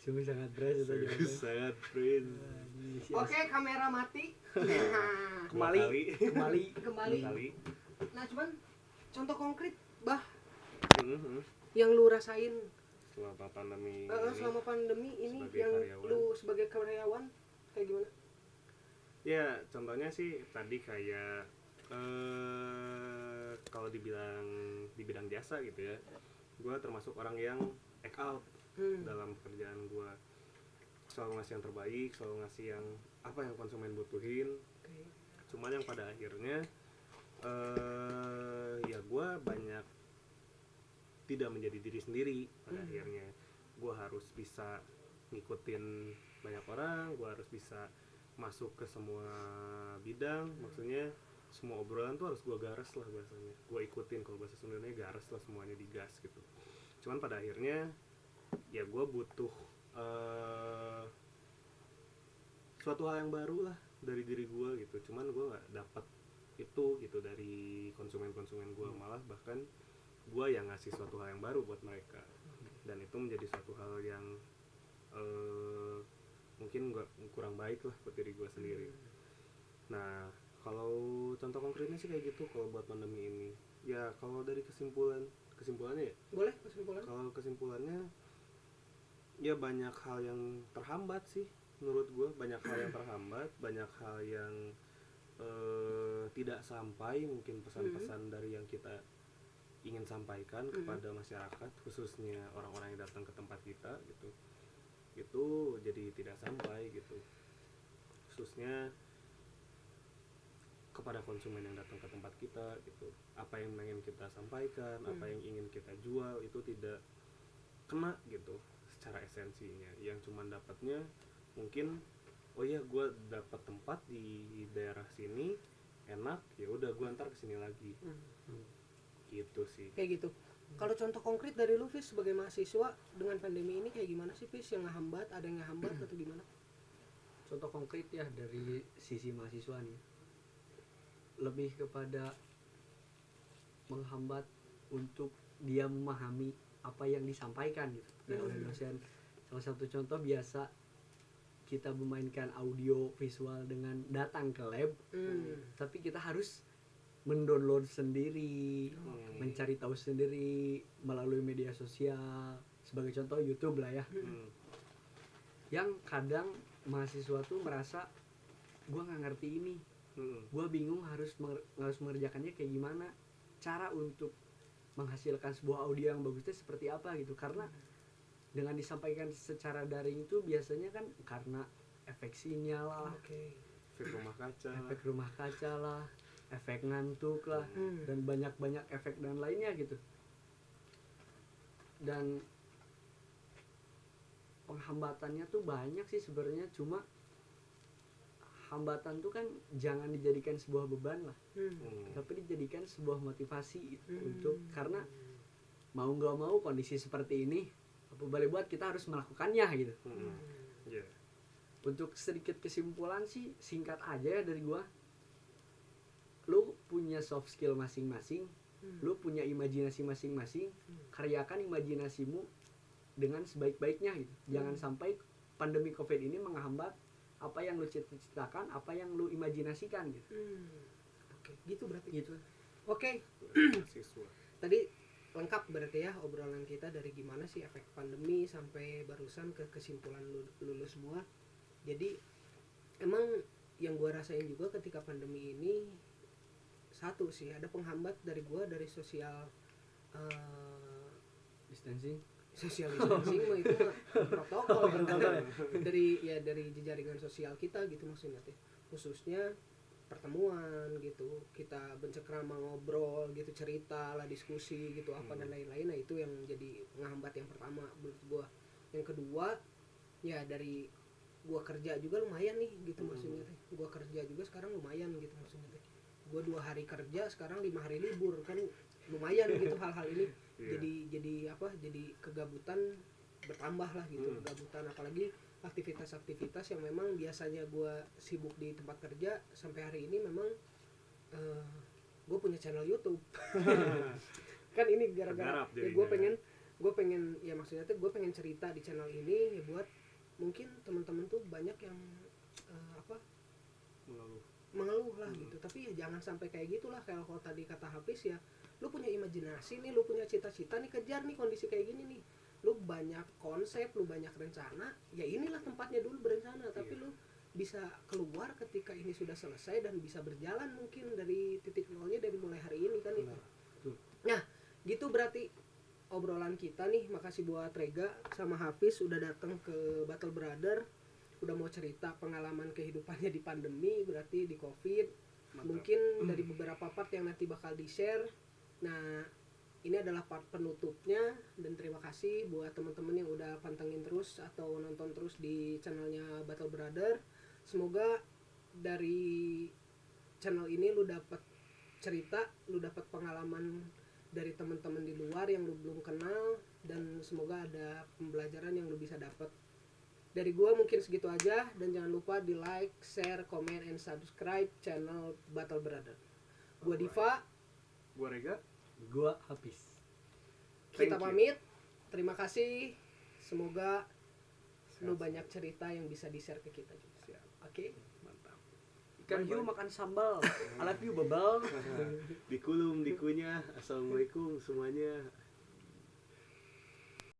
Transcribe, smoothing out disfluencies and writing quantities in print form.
Sungguh sangat berat itu jawaban. Sangat Prince. Oke, kamera mati. Kembali. Kembali. Kembali. Nah, cuman contoh konkret, Bah, Mhm. yang lu rasain Selama pandemi selama pandemi ini sebagai yang karyawan. lu sebagai karyawan kayak gimana? Ya, contohnya sih tadi kayak kalau dibilang di bidang jasa gitu ya, gue termasuk orang yang act out dalam pekerjaan gue. Selalu ngasih yang terbaik, selalu ngasih yang apa yang konsumen butuhin. Oke. Cuman yang pada akhirnya ya gue banyak tidak menjadi diri sendiri pada akhirnya. Gue harus bisa ngikutin banyak orang, gue harus bisa masuk ke semua bidang, maksudnya semua obrolan tuh harus gue garas lah bahasanya, gue ikutin, kalau bahasa Sundanya garas lah, semuanya digas gitu. Cuman pada akhirnya ya gue butuh suatu hal yang baru lah dari diri gue gitu. Cuman gue nggak dapat itu gitu dari konsumen gue, malah bahkan gue yang ngasih suatu hal yang baru buat mereka, dan itu menjadi suatu hal yang mungkin gak kurang baik lah buat diri gue sendiri. Nah, kalau contoh konkretnya sih kayak gitu kalau buat pandemi ini. Ya kalau dari kesimpulannya ya, Boleh kesimpulan? kalau kesimpulannya ya banyak hal yang terhambat sih menurut gue, banyak hal yang terhambat, banyak hal yang tidak sampai mungkin pesan-pesan dari yang kita ingin sampaikan kepada masyarakat, khususnya orang-orang yang datang ke tempat kita gitu, itu jadi tidak sampai gitu, khususnya kepada konsumen yang datang ke tempat kita gitu. Apa yang ingin kita sampaikan, apa yang ingin kita jual itu tidak kena gitu secara esensinya. Yang cuman dapatnya mungkin, oh ya gue dapat tempat di daerah sini enak, ya udah gue antar kesini lagi. Gitu sih. Kayak gitu. Kalau contoh konkret dari lu, Fis, sebagai mahasiswa dengan pandemi ini kayak gimana sih, Fis? Yang ngehambat, ada yang ngehambat atau gimana? Contoh konkret ya dari sisi mahasiswa nih, lebih kepada menghambat untuk dia memahami apa yang disampaikan gitu oleh dosen. Salah satu contoh biasa kita memainkan audio visual dengan datang ke lab, tapi kita harus mendownload sendiri, mencari tahu sendiri melalui media sosial, sebagai contoh YouTube lah ya. Yang kadang mahasiswa tuh merasa gue nggak ngerti ini, gue bingung harus mengerjakannya kayak gimana, cara untuk menghasilkan sebuah audio yang bagusnya seperti apa gitu. Karena dengan disampaikan secara daring itu biasanya kan karena efek sinyal lah, efek rumah kaca lah, efek ngantuk lah, dan banyak efek dan lainnya gitu. Dan penghambatannya tuh banyak sih sebenarnya, cuma hambatan tuh kan jangan dijadikan sebuah beban lah, tapi dijadikan sebuah motivasi untuk, karena mau nggak mau kondisi seperti ini apa boleh buat, kita harus melakukannya gitu. Untuk sedikit kesimpulan sih singkat aja ya dari gua, lu punya soft skill masing-masing, lu punya imajinasi masing-masing, karyakan imajinasimu dengan sebaik-baiknya gitu. Jangan sampai pandemi COVID ini menghambat apa yang lu cita-citakan, apa yang lu imajinasikan gitu. Oke, gitu berarti. Gitu. Oke. Siswa. Tadi lengkap berarti ya obrolan kita, dari gimana sih efek pandemi sampai barusan ke kesimpulan lu semua. Jadi emang yang gue rasain juga ketika pandemi ini, satu sih ada penghambat dari gue, dari sosial Distancing. social distancing mah itu mah protokol ya. dari jejaringan sosial kita gitu maksudnya teh, khususnya pertemuan gitu, kita bercengkrama, ngobrol gitu, cerita lah, diskusi gitu, apa dan lain-lain. Nah itu yang jadi penghambat yang pertama menurut gua. Yang kedua ya dari gua kerja juga lumayan nih gitu maksudnya teh, gua kerja juga sekarang lumayan gitu maksudnya teh, gua 2 hari kerja sekarang 5 hari libur kan, lumayan gitu hal-hal ini. Jadi kegabutan bertambah lah gitu, kegabutan, apalagi aktivitas-aktivitas yang memang biasanya gue sibuk di tempat kerja, sampai hari ini memang gue punya channel YouTube. Kan ini gara-gara ya gue pengen gue pengen ya maksudnya tuh gue pengen cerita di channel ini ya buat mungkin teman-teman tuh banyak yang mengeluh lah gitu, tapi ya jangan sampai kayak gitulah. Kalau tadi kata Hafiz ya, lu punya imajinasi nih, lu punya cita-cita nih, kejar nih kondisi kayak gini nih, lu banyak konsep, lu banyak rencana, ya inilah tempatnya dulu berencana, tapi lu bisa keluar ketika ini sudah selesai dan bisa berjalan mungkin dari titik nolnya dari mulai hari ini kan itu. Nah gitu berarti obrolan kita nih. Makasih buat Rega sama Hafiz udah datang ke Battle Brother, udah mau cerita pengalaman kehidupannya di pandemi, berarti di COVID. Mantap. Mungkin dari beberapa part yang nanti bakal di-share. Nah ini adalah part penutupnya, dan terima kasih buat teman-teman yang udah pantengin terus atau nonton terus di channelnya Battle Brother. Semoga dari channel ini lu dapat cerita, lu dapat pengalaman dari teman-teman di luar yang lu belum kenal, dan semoga ada pembelajaran yang lu bisa dapat. Dari gua mungkin segitu aja, dan jangan lupa di like, share, comment, and subscribe channel Battle Brother. Gua Diva, Gua Rega. Gua Hafiz. kita Thank you. pamit. Terima kasih. Semoga lu Sehat. banyak cerita yang bisa di-share ke kita juga. Siap. Oke. Mantap. Ikan hiu Bye-bye. makan sambal. I love you, babal. Dikulum dikunyah. Assalamualaikum semuanya.